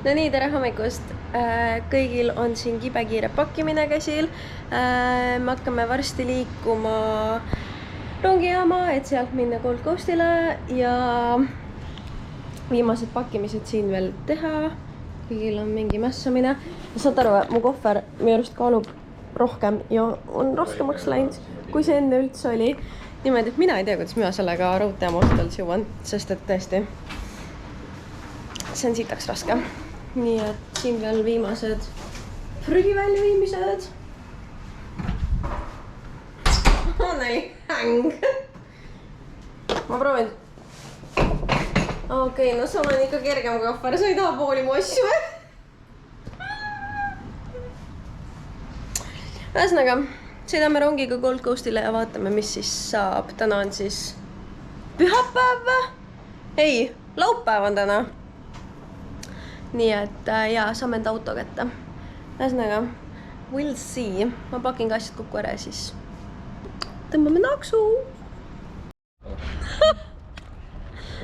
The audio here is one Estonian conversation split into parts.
No nii, tere hommikust! Kõigil on siin kibekiire pakkimine käsil. Me hakkame varsti liikuma rongijaama, et sealt minna Gold Coastile ja viimased pakkimised siin veel teha. Kõigil on mingi mässamine. Saad aru, mu kohver minu arust kaalub rohkem ja on raskemaks läinud, kui see enne üldse oli. Niimoodi, et mina ei tea, kuidas mina sellega raudteema ostalt jõuan, sest et tõesti see on siitaks raske. Nii et siin veel viimased prügi väljaviimised. Anneli, häng! Ma proovin. Okei, no sul on ikka kergem kohver, sa ei taha pooli mu asju või? Ühesõnaga, sõidame rongiga Gold Coastile ja vaatame, mis siis saab. Täna on siis pühapäev? Ei, laupäev on täna. Nii et ja saame enda auto kätte. Ühesõnaga, we'll see. Ma pakin ka asjad kokku ära ja siis tõmbame naksu.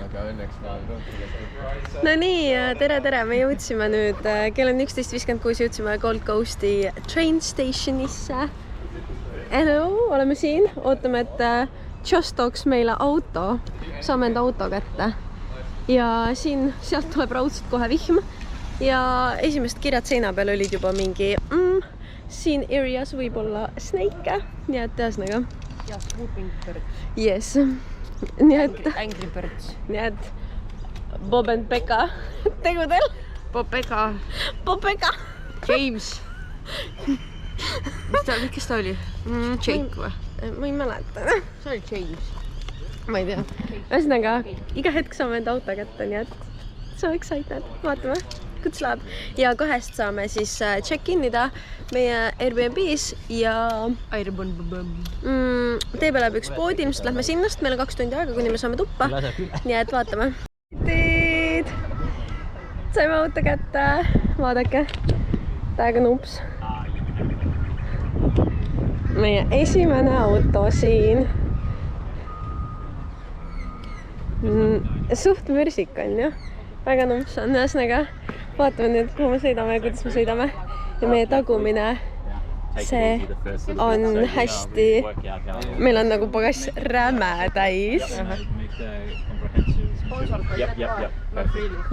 Aga õnneks ma olen rõhtunud. No nii, tere! Me jõudsime nüüd, kell on 11.56, jõudsime Gold Coasti train stationisse. Hello, oleme siin. Ootame, et Just tooks meile auto. Saame enda auto kätte. Ja sealt tuleb raudselt kohe vihm. Ja esimest kirjad seina peal olid juba mingi siin areas võib olla snake. Nii et ühesõnaga. Ja swooping birds. Yes. Nii et Angry birds. Nii et Bob and Becca tegudel. Popeka. James. Kes ta oli? Jake või? Ma ei mäleta. See oli James. Ma ei tea. Ühesõnaga, iga hetk saame enda auto kätte, nii et so excited. Vaatame, kuidas läheb. Ja kahest saame siis check-inida meie Airbnb's ja tee peal läheb üks pood, ilmselt lähme sinnast. Meil on 2 tundi aega, kuni me saame tuppa. Nii et vaatame. Saime auto kätte. Vaadake. Täiega nups. Meie esimene auto siin. Suht mürsik on ju. Väga numps on. Ühesõnaga, vaatame nüüd, kuhu me sõidame ja kuidas me sõidame. Ja meie tagumine, see on hästi, meil on nagu pagass räme täis.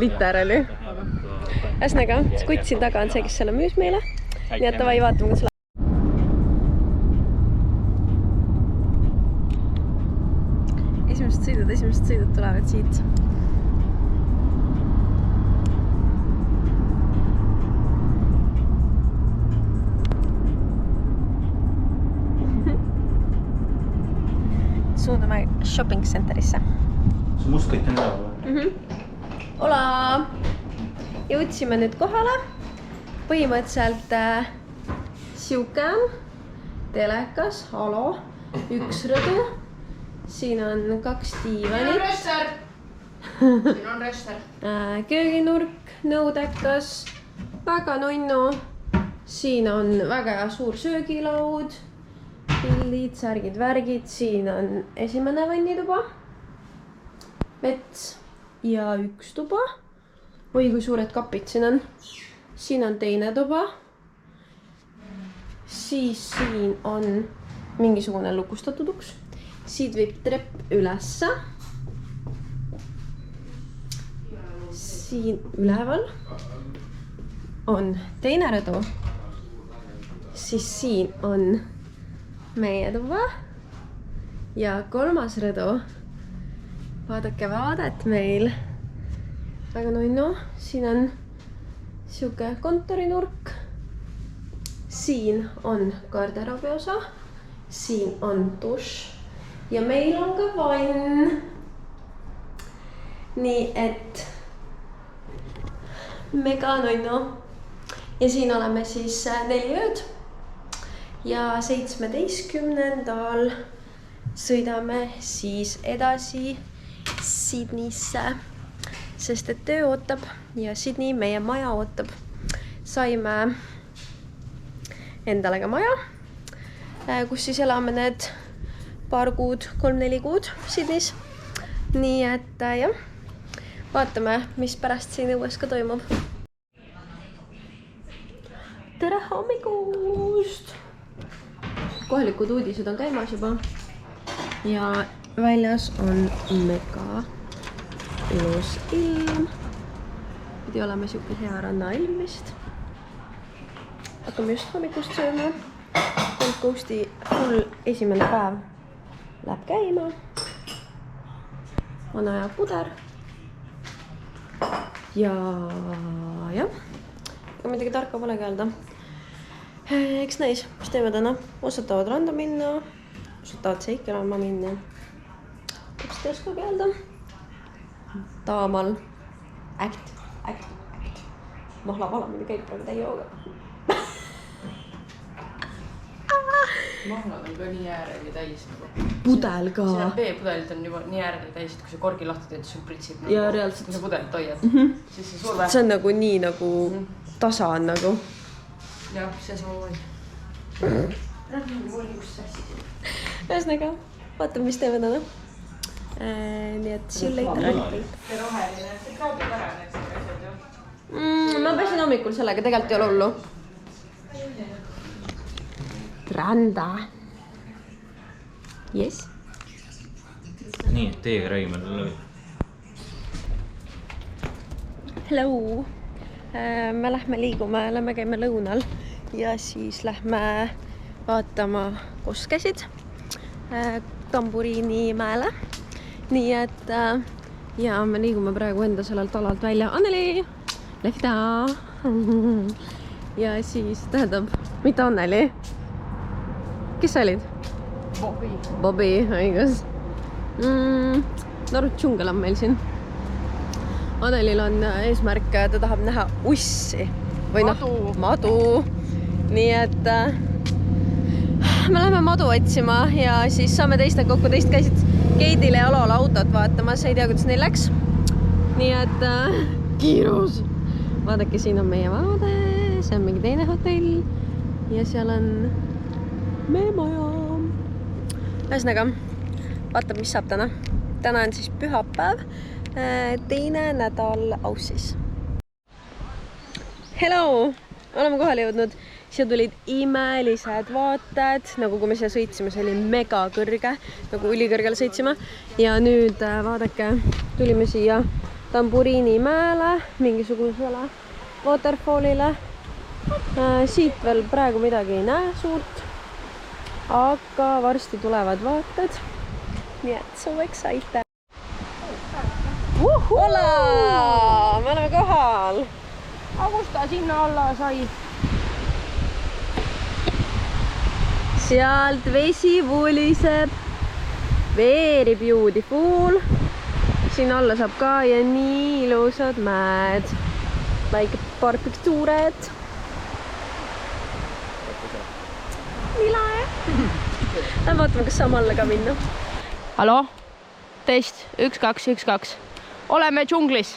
Literaali. Ühesõnaga, kutt siin taga on see, kes selle müüs meile. Nii et davai, vaatame, kuidas läheb. Esimesed sõidud tulevad siit. Suundume shopping centerisse. Su must kõik on ära või? Hola! Jõudsime nüüd kohale. Põhimõtteliselt siuke telekas, halo, 1 rõdu. Siin on 2 diivanit. Siin on rester. Kööginurk, nõudekas, väga nunnu. Siin on väga hea suur söögilaud, pildid, särgid, värgid. Siin on esimene vannituba, vets ja 1 tuba. Oi, kui suured kapid siin on. Siin on teine tuba. Siis siin on mingisugune lukustatud uks. Siit võib trepp ülesse. Siin üleval on teine rõdu. Siis siin on meie tuba. Ja 3. rõdu. Vaadake vaadet meil. Väga nunnu. Siin on siuke kontorinurk. Siin on garderoobi osa. Siin on dušš. Ja meil on ka vann. Nii et mega nunnu. Ja siin oleme siis 4 ööd. Ja 17. sõidame siis edasi Sydneysse. Sest et töö ootab ja Sydney meie maja ootab. Saime endale ka maja, kus siis elame need paar kuud, 3-4 kuud Sydneys. Nii et jah, vaatame, mis pärast siin õues ka toimub. tere hommikust! Kohalikud uudised on käimas juba. Ja väljas on mega ilus ilm. Pidi olema siuke hea rannailm vist. Hakkame just hommikust sööma. Gold Coasti full esimene päev läheb käima. Vana ja puder. Ja jah, aga midagi tarka polegi öelda. Eks näis, mis teeme täna. Osad tahavad randa minna, osad tahavad seikelama minna. Täpselt ei oskagi öelda. Taamal äkt. Mahla palamine käib praegu täie hooga. Mahlad on ka nii ääreli täis. Pudel ka. Siin on veepudelit on juba nii ääreli täis, et kui see korgi lahti teed, siis on pritsib. Ja reaalselt. Kui sa pudelit hoiad, siis see surve. See on nagu nii nagu tasa on nagu. Jah, see samamoodi. Ühesõnaga, vaatame, mis teeme täna. Nii et see later. See roheline, see kraabib ära need asjad ju. Ma pesin hommikul sellega, tegelikult ei ole hullu. Randa. Yes. nii, et teiega räägime lõi. Hello. Me lähme liigume, lähme käime lõunal ja siis lähme vaatama koskesid Tamburiini mäele. Nii et ja me liigume praegu enda sellelt alalt välja. Anneli! Lefta! Ja siis tähendab, mitte Anneli. Kes sa olid? Bobby, õigus. Narut džungel on meil siin. Annelil on eesmärk, ta tahab näha ussi. Või madu. Nii et me läheme madu otsima ja siis saame teistega kokku. Teist käisid Keidile ja Olole autot vaatamas. Ei tea, kuidas neil läks. Nii et kiirus. Vaadake, siin on meie vaade. See on mingi teine hotell. Ja seal on meie maja. Ühesõnaga, vaatab, mis saab täna. Täna on siis pühapäev, teine nädal Aussis. Hello! Oleme kohale jõudnud. Siia tulid imelised vaated, nagu kui me siia sõitsime, see oli mega kõrge, nagu ülikõrgele sõitsime. Ja nüüd vaadake, tulime siia Tamburiini mäele, mingisugusele waterfallile. Siit veel praegu midagi ei näe suurt. Aga varsti tulevad vaated. Nii et so excited. Hola! Me oleme kohal. Aga kus ta sinna alla sai? Sealt vesi vuliseb. Very beautiful. Siin alla saab ka ja nii ilusad mäed. Väike paar piktuured. Nii lae. Lähen vaatame, kas saame alla ka minna. Hallo? Test 1, 2, 1, 2. Oleme džunglis.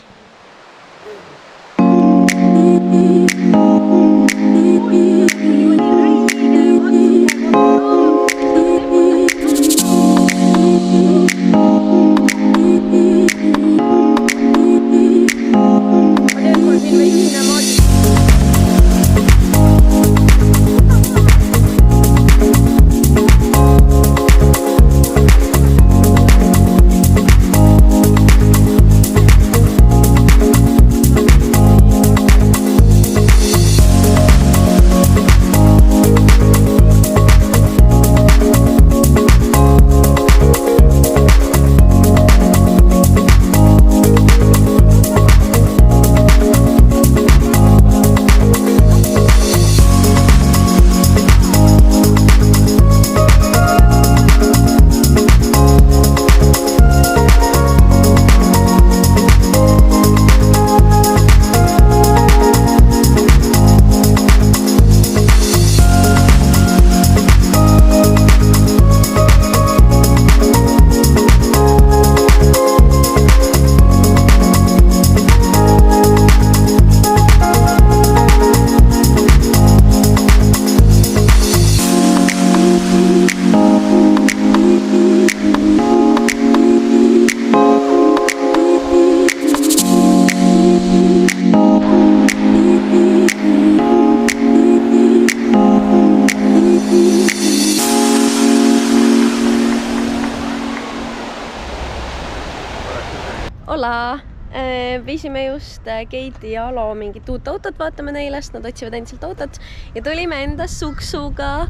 Hola! Viisime just Keiti ja Alo mingit uut autot vaatame neile, sest nad otsivad endiselt autot ja tulime enda suksuga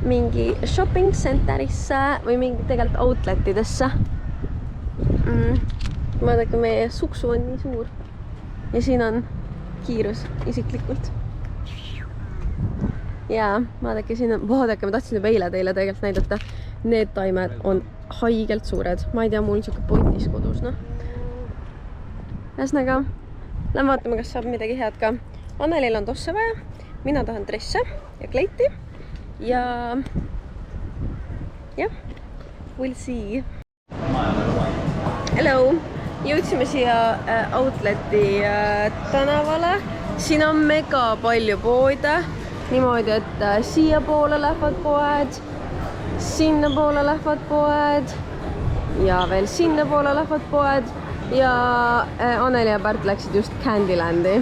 mingi shopping centerisse või mingi tegelikult outletidesse. Vaadake, meie suksu on nii suur ja siin on kiirus isiklikult. Ja vaadake, siin on, vaadake, ma tahtsin juba eile teile tegelikult näidata. Need taimed on haigelt suured. Ma ei tea, mul on siuke potis kodus, noh. Ühesõnaga, lähen vaatame, kas saab midagi head ka. Annelil on tosse vaja, mina tahan dresse ja kleiti ja jah, we'll see. Hello! Jõudsime siia outleti tänavale. Siin on mega palju poode. Niimoodi, et siia poole lähevad poed, sinna poole lähevad poed ja veel sinna poole lähevad poed. Ja Anneli ja Pärt läksid just Candylandi.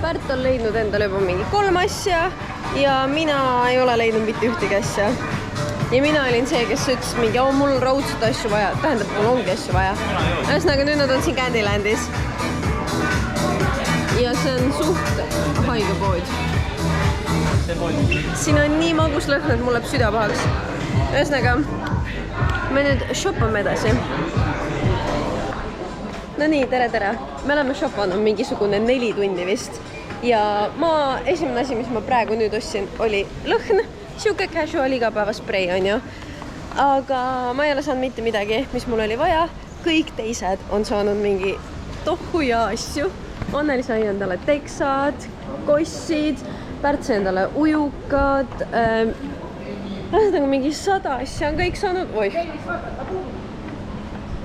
Pärt on leidnud endale juba mingi 3 asja ja mina ei ole leidnud mitte ühtegi asja. Ja mina olin see, kes ütles mingi, mul on raudselt asju vaja. Tähendab, mul ongi asju vaja. Ühesõnaga, nüüd nad on siin Candylandis. Ja see on suht haige pood. Siin on nii magus lõhn, et mul läheb süda pahaks. Ühesõnaga, me nüüd shoppame edasi. No nii, tere! Me oleme shoppanud mingisugune 4 tundi vist. Ja esimene asi, mis ma praegu nüüd ostsin, oli lõhn. Siuke casual igapäevasprei on ju. Aga ma ei ole saanud mitte midagi, mis mul oli vaja. Kõik teised on saanud mingi tohu ja asju. Anneli sai endale teksad, kossid, Pärt sai endale ujukad. Mingi 100 asja on kõik saanud. Oih!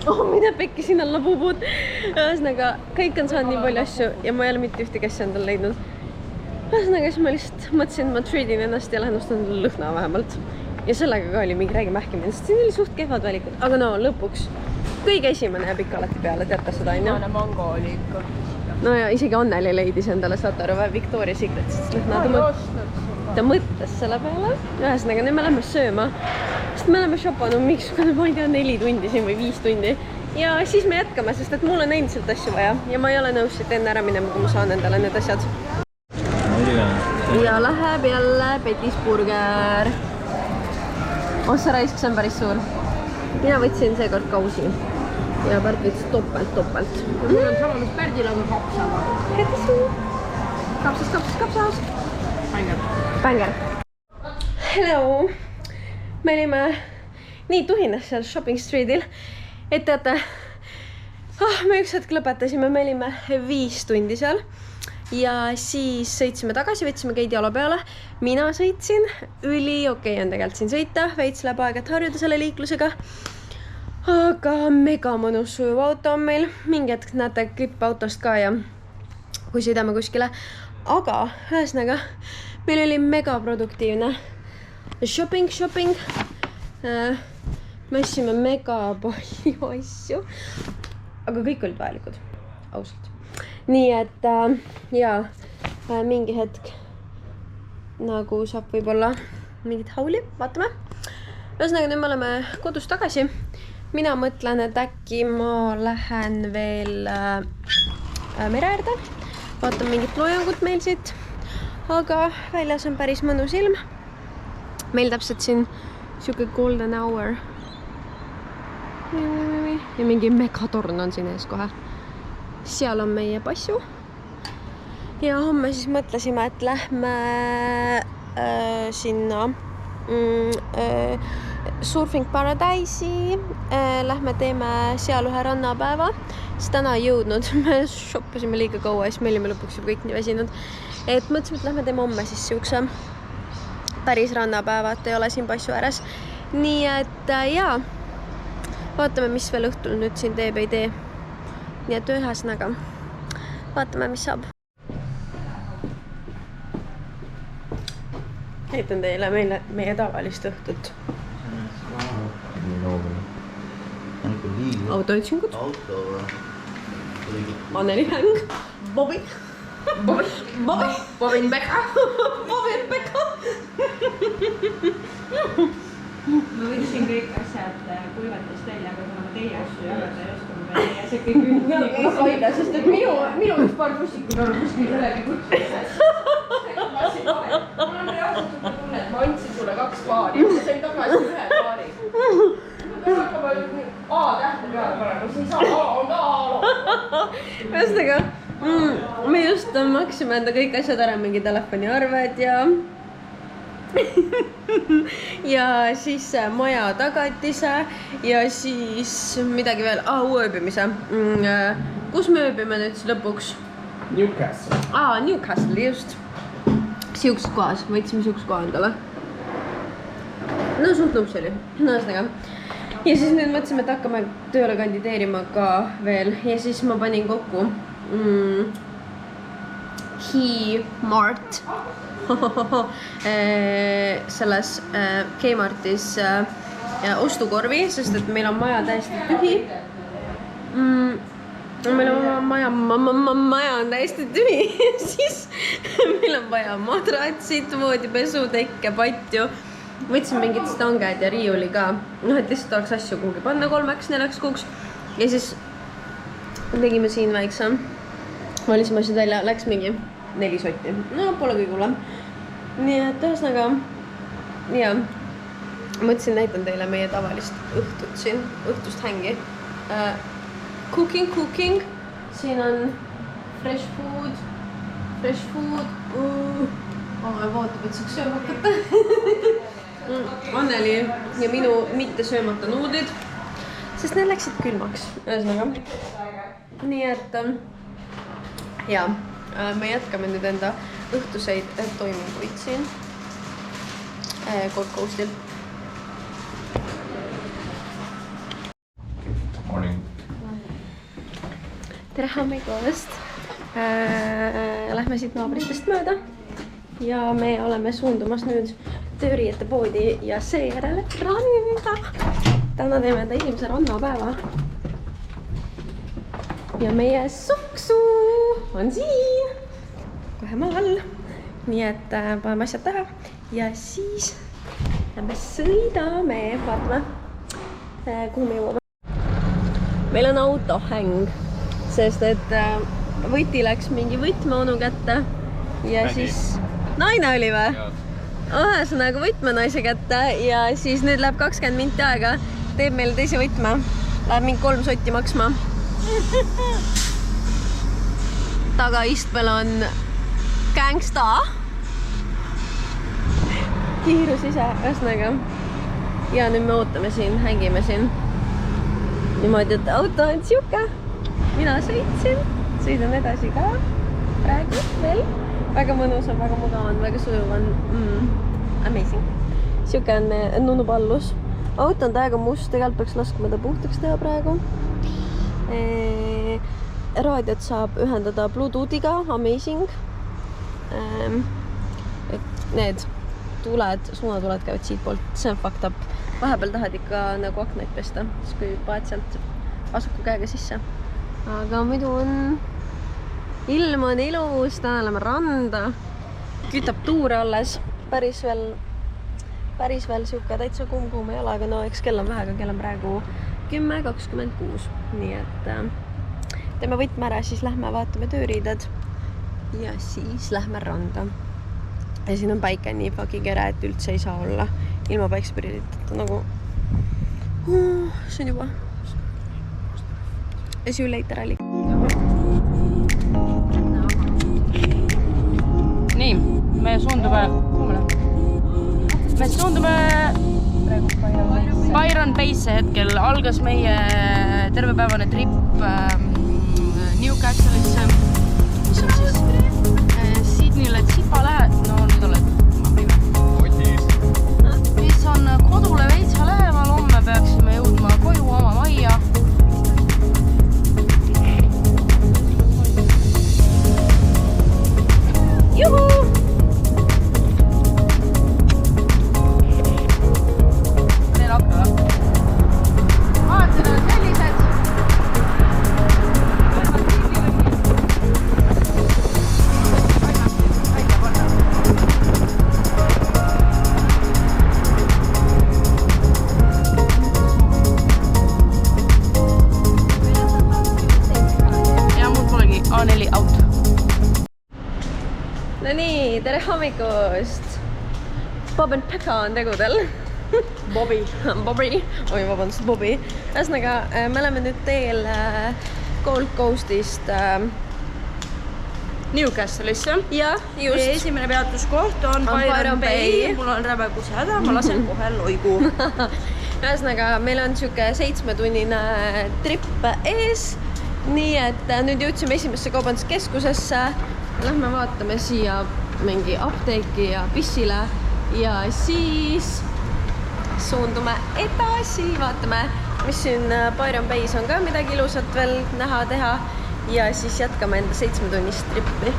Mida pekki siin alla puubud. Ühesõnaga, kõik on saanud nii palju asju ja ma ei ole mitte ühtegi asja endale leidnud. Ühesõnaga, siis ma lihtsalt mõtlesin, et ma treadin ennast ja lähen ostan lõhna vähemalt. Ja sellega ka oli mingi räägi mähkimine, sest siin oli suht kehvad valikud. Aga no, lõpuks. Kõige esimene jääb ikka alati peale, teate seda, on ju? Mango oli ikka. No ja isegi Anneli leidis endale Satarove Victoria's Secret'ist lõhna. Ta mõtles selle peale. Ühesõnaga, nüüd me lähme sööma. Sest me oleme shoppanud mingisugune, ma ei tea, 4 tundi siin või 5 tundi. Ja siis me jätkame, sest et mul on endiselt asju vaja. Ja ma ei ole nõus siit enne ära minema, kui ma saan endale need asjad. Ja läheb jälle petisburger. See raisk, see on päris suur. Mina võtsin seekord kausi. Ja Pärt võttis topelt. Mul on sama, mis Pärtil on kapsama. Kapsas. Banger. Hello! Me olime nii tuhinas seal shopping streetil, et teate, me üks hetk lõpetasime, me olime 5 tundi seal ja siis sõitsime tagasi, võtsime Keidi Alo peale. Mina sõitsin, okei on tegelikult siin sõita, veits läheb aega, et harjuda selle liiklusega. Aga mega mõnus sujuv auto on meil, mingi hetk näete klipp autost ka ja kui sõidame kuskile. Aga ühesõnaga, meil oli mega produktiivne. Shopping. Me ostsime mega palju asju, aga kõik olid vajalikud, ausalt. Nii et mingi hetk nagu saab võib-olla mingit hauli, vaatame. Ühesõnaga, nüüd me oleme kodus tagasi. Mina mõtlen, et äkki ma lähen veel mere äärde. Vaatan mingit loojangut meil siit, aga väljas on päris mõnus ilm. Meil täpselt siin siuke golden hour. Ja mingi megatorn on siin ees kohe. Seal on meie passu. Ja homme siis mõtlesime, et lähme sinna Surfing Paradise'i. Lähme teeme seal ühe rannapäeva. Siis täna ei jõudnud. Me shoppasime liiga kaua ja siis me olime lõpuks juba kõik nii väsinud. Et mõtlesime, et lähme teeme homme siis siukse päris rannapäevad ei ole siin passu ääres. Nii et jaa, vaatame, mis veel õhtul nüüd siin teeb, ei tee. Nii et ühesõnaga, vaatame, mis saab. Näitan teile meie tavalist õhtut. Autootsingud. Anneli häng. Bobin Pekka. ma võtsin kõik asjad kuivatest välja, aga kuna ma teie asju jagada ei oska, ma pean teie see kõik üldniikumas hoida, sest et minu üks paar bussikut on kuskil kellegi kutsumises. Mul on reaalselt juba tunne, et ma andsin sulle 2 paari, ma sain tagasi 1 paari. Kas hakkab A-tähte peale panema, siis ei saa A on ka A. Ühesõnaga, me just maksime enda kõik asjad ära, mingi telefoniarved ja siis maja tagatise ja siis midagi veel, ööbimise. Kus me ööbime nüüd siis lõpuks? Newcastle. Newcastle, just. Siuksed kohas, võtsime siuksed koha endale. No suht nõus oli, ühesõnaga. Ja siis nüüd mõtlesime, et hakkame tööle kandideerima ka veel ja siis ma panin kokku Kmart selles Kmartis ostukorvi, sest et meil on maja täiesti tühi. Meil on maja on täiesti tühi, siis meil on vaja madratsit, voodipesu, tekke, patju. Võtsin mingid stanged ja riiuli ka, et lihtsalt oleks asju kuhugi panna 3-4 kuuks ja siis tegime siin väikse, valisime asjad välja, läks mingi 4 sotti, no pole kõige hullem. Nii et ühesõnaga, ja mõtlesin, näitan teile meie tavalist õhtut siin, õhtust hängi. Cooking, siin on fresh food, vaatab, et saaks sööma hakata. Anneli ja minu mitte söömata nuudlid, sest need läksid külmaks, ühesõnaga. Nii et ja, me jätkame nüüd enda õhtuseid toiminguid siin Gold Coastil. Morning. Tere hommikust! Lähme siit naabritest mööda ja me oleme suundumas nüüd tööriiete poodi ja seejärel randa. Täna teeme enda esimese rannapäeva. Ja meie suksu on siin kohe maa all. Nii et paneme asjad taha ja siis lähme sõidame, vaatame, kuhu me jõuame. Meil on autohäng, sest et võti läks mingi võtmeonu kätte ja siis naine oli või? Ühesõnaga võtmenaise kätte ja siis nüüd läheb 20 minti aega, teeb meile teise võtme, läheb mingi 3 sotti maksma. Tagaistmel on gangsta. Kiirus ise, ühesõnaga. Ja nüüd me ootame siin, hängime siin. Niimoodi, et auto on siuke. Mina sõidan edasi ka. Praegu veel. Väga mõnus on, väga mugav on, väga sujuv on. Amazing. Siuke on meie nunnu pallus. Auto on täiega must, tegelikult peaks laskma ta puhtaks teha praegu. Raadiot saab ühendada Bluetoothiga, amazing. Need tuled, suunatuled käivad siit poolt, see on fucked up. Vahepeal tahad ikka nagu aknaid pesta, siis kui paad sealt vasaku käega sisse. Aga muidu on ilm on ilus, täna oleme randa, kütab tuure alles, päris veel siuke täitsa kuum jalaga, no eks kell on vähe, aga kell on praegu 10:26, nii et teeme võtme ära, siis lähme vaatame tööriided ja siis lähme randa. Ja siin on päike nii fucking kere, et üldse ei saa olla ilma päikseprilliteta nagu see on juba see ju later oli. Nii, me suundume Byron Bay'sse hetkel. Algas meie tervepäevane trip Newcastle'isse, mis on siis Sydneyle tsipa lähed. No nüüd oled mis on kodule veitsa lähemal. Homme peaksime jõudma koju oma majja. Juhu! tere hommikust! Bob and Pekka on tegudel. Bobby. Bobby. Oi, vabandust, Bobby. Ühesõnaga, me oleme nüüd teel Gold Coastist Newcastle'isse. ja just. Esimene peatuskoht on Byron Bay. Mul on räbekuse häda, ma lasen kohe loigu. Ühesõnaga, meil on siuke 7-tunnine trip ees. Nii et nüüd jõudsime esimesse kaubanduskeskusesse. Lähme vaatame siia mingi apteeki ja pissile ja siis suundume edasi, vaatame, mis siin Byron Bay's on ka midagi ilusat veel näha teha ja siis jätkame enda 7-tunnist trippi.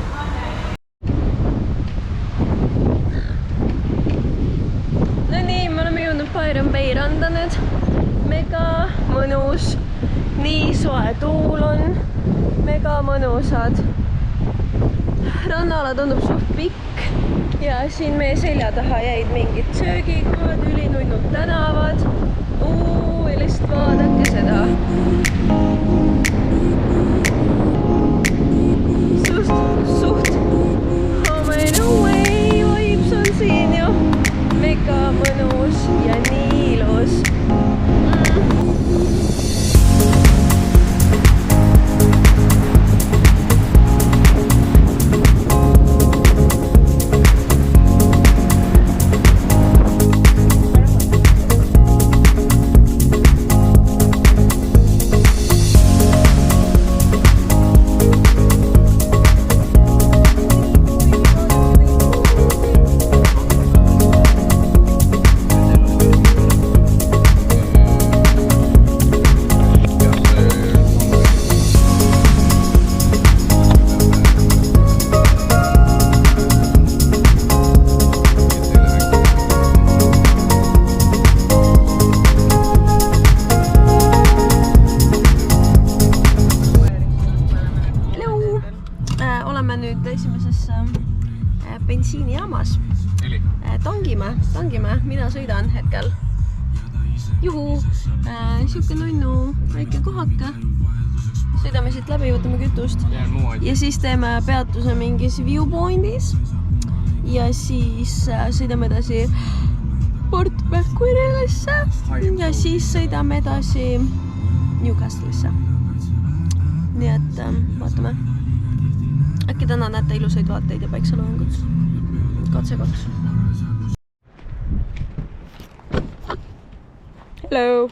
No nii, me oleme jõudnud Byron Bay randa nüüd. Mega mõnus, nii soe tuul on, mega mõnusad. Rannala tundub suht pikk ja siin meie selja taha jäid mingid söögikohad, ülinunnud tänavad. Lihtsalt vaadake seda. Suht home away vibes on siin ju. Mega mõnus ja nii ilus. Bensiinijaamas. Tangime, mina sõidan hetkel. Juhu, siuke nunnu väike kohaka. Sõidame siit läbi, võtame kütust ja siis teeme peatuse mingis viewpointis ja siis sõidame edasi Port Macquarie'sse ja siis sõidame edasi Newcastle'isse. Nii et vaatame. Äkki täna näete ilusaid vaateid ja päikseloojangut. Katse 2. Hello!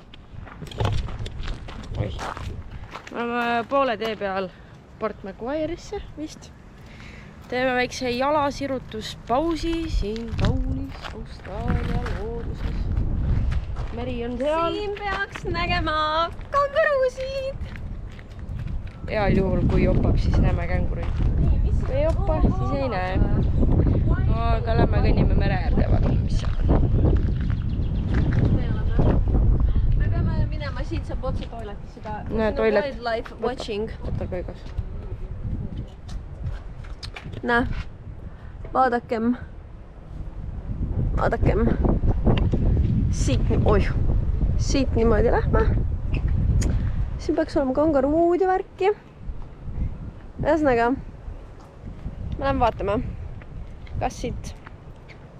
Me oleme poole tee peal Port Macquarie'isse vist. Teeme väikse jalasirutuspausi siin kaunis Austraalia looduses. Meri on seal. Siin peaks nägema kangaruusid. Heal juhul, kui jopab, siis näeme kängureid. Kui joppa, siis ei näe. Aga lähme kõnnime mere äärde, vaatame, mis seal on. Me peame minema siit saab otse toiletisse ka. Wildlife watching. Võta kõigas. Näe, vaadakem. Siit niimoodi lähme. Siin peaks olema kangaruud ja värki. Ühesõnaga, me lähme vaatame, kas siit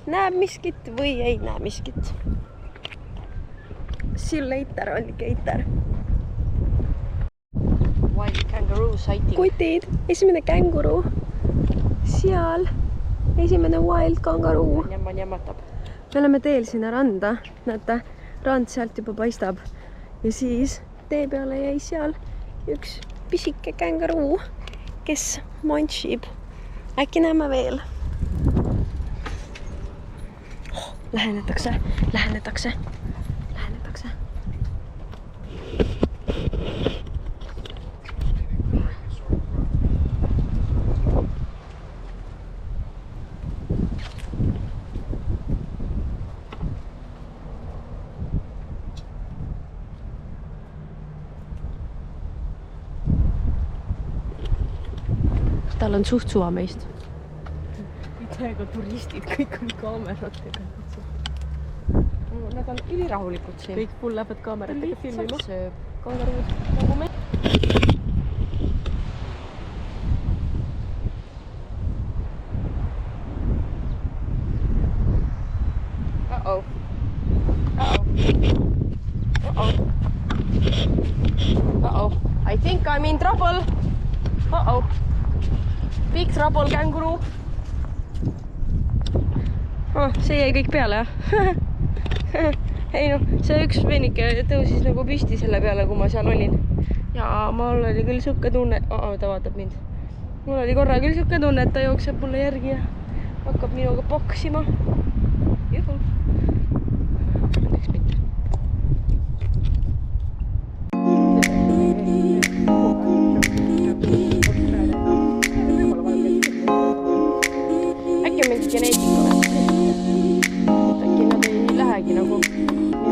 näeb miskit või ei näe miskit. See you later, alligator. Wild kangaroo sighting. Kutid, esimene känguru. Seal, esimene wild kangaruu. Jämatab. Me oleme teel sinna randa. Näete, rand sealt juba paistab. Ja siis tee peale jäi seal üks pisike kangaruu, kes manšib. Äkki näeme veel. Lähenetakse. Tal on suht suva meist. Täiega turistid, kõik on kaameratega. Nad on ülirahulikud siin. Kõik pull lähevad kaameratega filmima. Lihtsalt sööb kangaruud nagu me. I think I'm in trouble. Uh-oh. Big trouble, känguru. See jäi kõik peale, jah? Ei noh, see üks venike tõusis nagu püsti selle peale, kui ma seal olin. Ja mul oli küll siuke tunne... ta vaatab mind. Mul oli korra küll siuke tunne, et ta jookseb mulle järgi ja hakkab minuga poksima. Juhu. Õnneks mitte. Äkki on mingi geneetika või? Et äkki nad ei lähegi nagu nii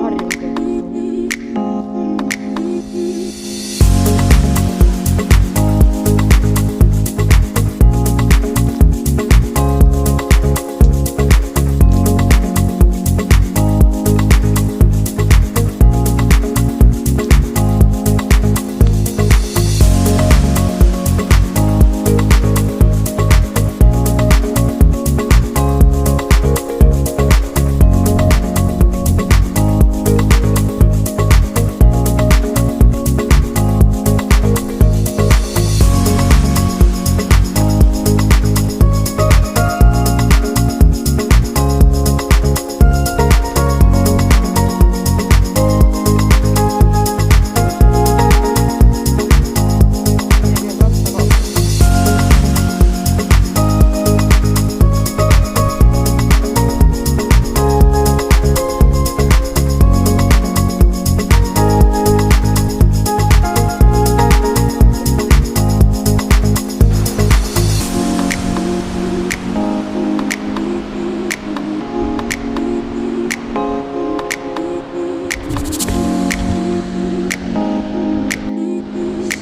harjunud.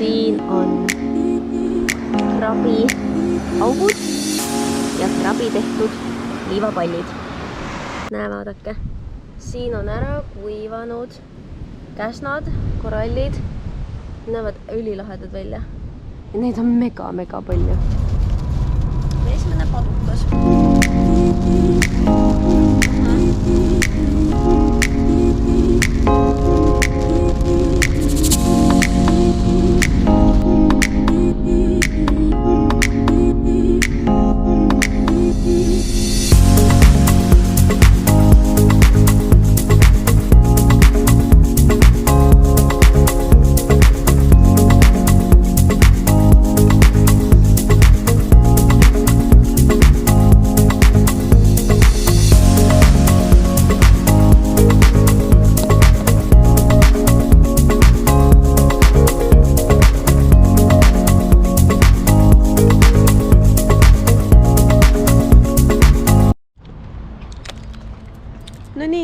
Siin on krabiaugud ja krabi tehtud liivapallid. Näe, vaadake. Siin on ära kuivanud käsnad, korallid. Näevad ülilahedad välja. Ja neid on mega palju. Esimene padukas.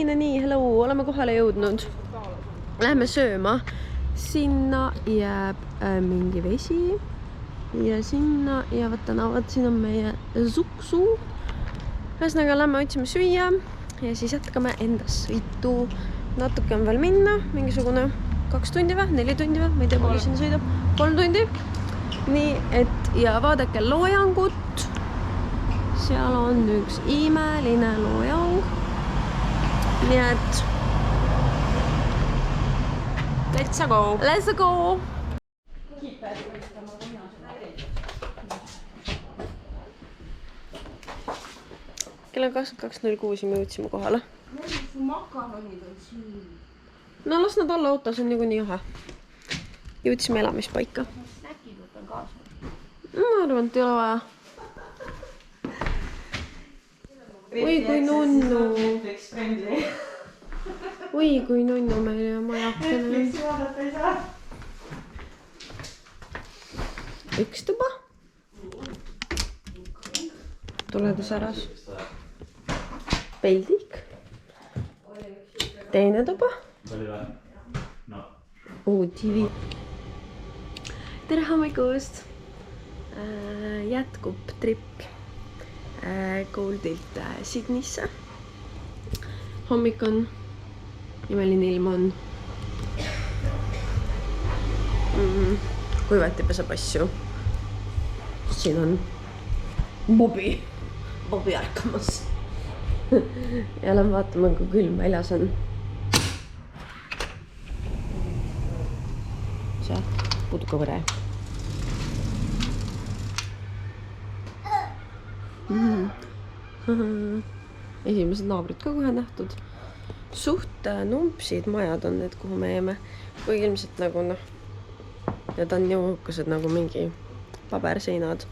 No nii, hello, oleme kohale jõudnud. Läheme sööma. Sinna jääb mingi vesi ja sinna ja vaat siin on meie suksu. Ühesõnaga lähme otsime süüa ja siis jätkame enda sõitu. Natuke on veel minna, mingisugune 2 tundi või 4 tundi või, ma ei tea, palju siin sõidab, 3 tundi. Nii, et ja vaadake loojangut. Seal on üks imeline loojang. Nii et let's go! Let's go! Kell on 22.06 ja me jõudsime kohale. No las nad olla autos, on niikuinii jahe. Jõudsime elamispaika. Ma arvan, et ei ole vaja. Oi kui nunnu. Oi kui nunnu meil ja majakene. Üks tuba. Tuledusäras. Peldik. Teine tuba. TV. Tere hommikust. Jätkub trip Goldilt Sydneysse. Hommik on, imeline ilm on. Kuivati pesab asju. Siin on Bobby ärkamas. Ja lähen vaatama, kui külm väljas on. See. putukavõre. Esimesed naabrid ka kohe nähtud. Suht numpsid majad on need, kuhu me jäime. Kuigi ilmselt nagu need on jõukased nagu mingi paberseinad.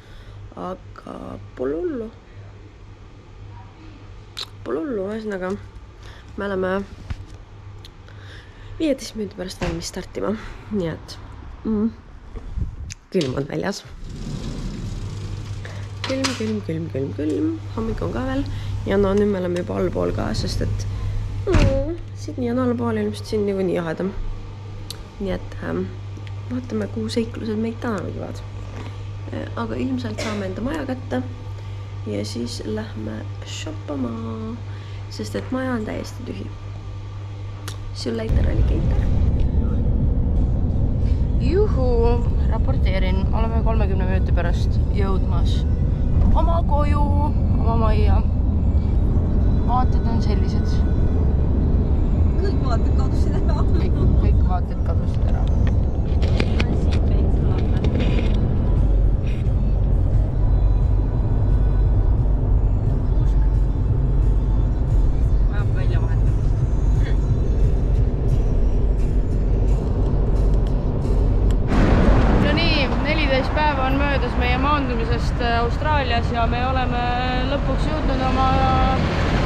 Aga pole hullu. Ühesõnaga, me oleme 15 minuti pärast valmis startima. Nii et külm on väljas. Külm. Hommik on ka veel. Ja nüüd me oleme juba allpool ka, sest et Sydney on allpool, ilmselt siin nii jahedam. Nii et vaatame, kuhu seiklused meid täna viivad. Aga ilmselt saame enda maja kätte ja siis lähme shoppama, sest et maja on täiesti tühi. See on later alligator. Juhu, raporteerin. Oleme 30 minuti pärast jõudmas oma koju, oma majja. Vaated on sellised. Kõik vaated kadusid ära. Kõik vaated kadusid ära. Päeva on möödas meie maandumisest Austraalias ja me oleme lõpuks jõudnud oma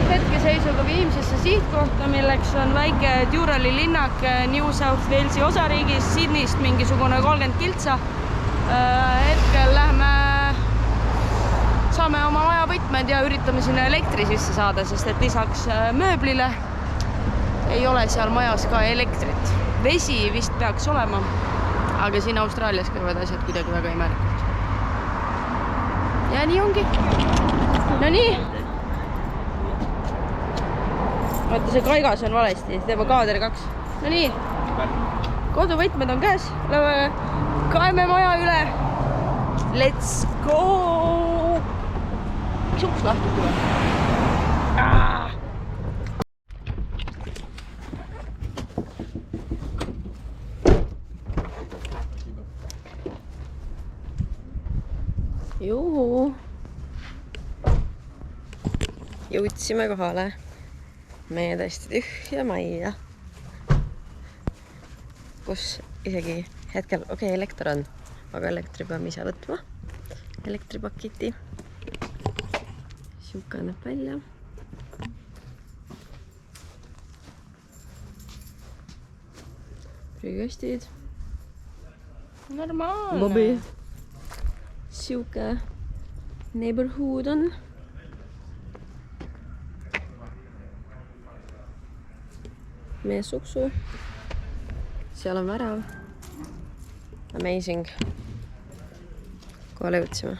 hetkeseisuga viimsesse sihtkohta, milleks on väike Durali linnak New South Walesi osariigis, Sydneyst mingisugune 30 kiltsa. Hetkel saame oma maja võtmed ja üritame sinna elektri sisse saada, sest et lisaks mööblile ei ole seal majas ka elektrit. Vesi vist peaks olema. Aga siin Austraalias käivad asjad kuidagi väga imelikult. Ja nii ongi. No nii. Vaata, see kaigas on valesti. Teeme kaader 2. No nii. Koduvõtmed on käes. Kaeme maja üle. Let's go! Miks uks lahti tuleb? Juhu! Jõudsime kohale meie täiesti tühja majja, kus isegi hetkel, elekter on, aga elektri peame ise võtma. Elektripaketi. Siuke näeb välja. Prügastid. Normaalne. Bobby. Siuke neighborhood on. Meie suksu. Seal on värav. Amazing. Kohale jõudsime.